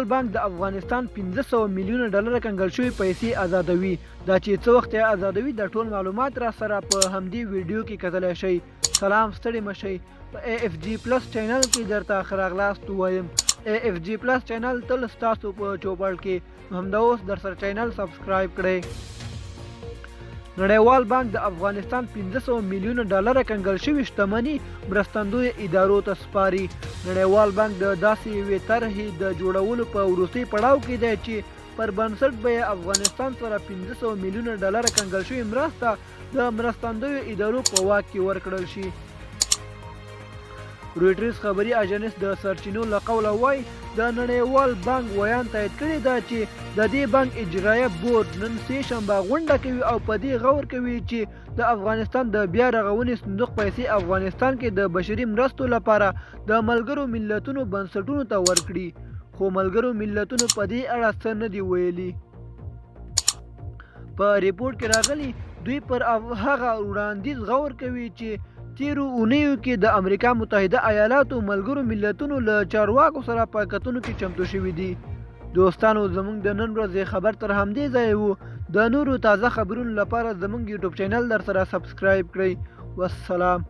نړیوال بانک د افغانستان 500 میلیونه ډالر کنګل شوی پیسې آزادوي. دا چې څه وخت آزادوي د ټول معلومات را سره په همدې ویډیو کې کتلی شئ. سلام، ستړي مشئ. په AFG پلس چینل کې درته ښه راغلاست وایم. AFG پلس چینل تل ستاسو په چوپړ کې، همدا اوس در سره چینل سبسکرایب کړئ. نړیوال بانک د افغانستان 500 میلیونه ډالر کنګل شوی شتمني مرستندوی ادارو ته سپاري. نړیوال بانک د داسې یوې طرحې د جوړولو په وروستي پړاو کې دی چې پر بنسټ به یې افغانستان سره 500 میلیونه ډالر کنګل شوی مرسته د مرستندوی ادارو په واک کې ورکړل شي. رویټرز خبري اژانس د سرچینو له قوله وایي د نړیوال بانک ویان تایید کړی ده چې د دې بانک اجرایه بورډ نن سه شنبه غونډه کوي او په دې غور کوي چې د افغانستان د بیا رغونې صندوق پیسې افغانستان کې د بشري مرستو لپاره د ملګرو ملتونو بنسټونو ته ورکړي، خو ملګرو ملتونو په دې اړه څه نه دي ویلي. په ریپورت کې راغلي دوی پر هغه وړاندیز غور کوي چې تیرو اونیو کې د امریکا متحده ایالاتو ملګرو ملتونو له چارواکو سره په کتنو کې چمتو شوي دي. دوستانو، زموږ د نن ورځې خبر تر همدې ځای وو. د نورو تازه خبرونو لپاره زموږ یوټیوب چینل در سره سبسکرایب کړئ. والسلام.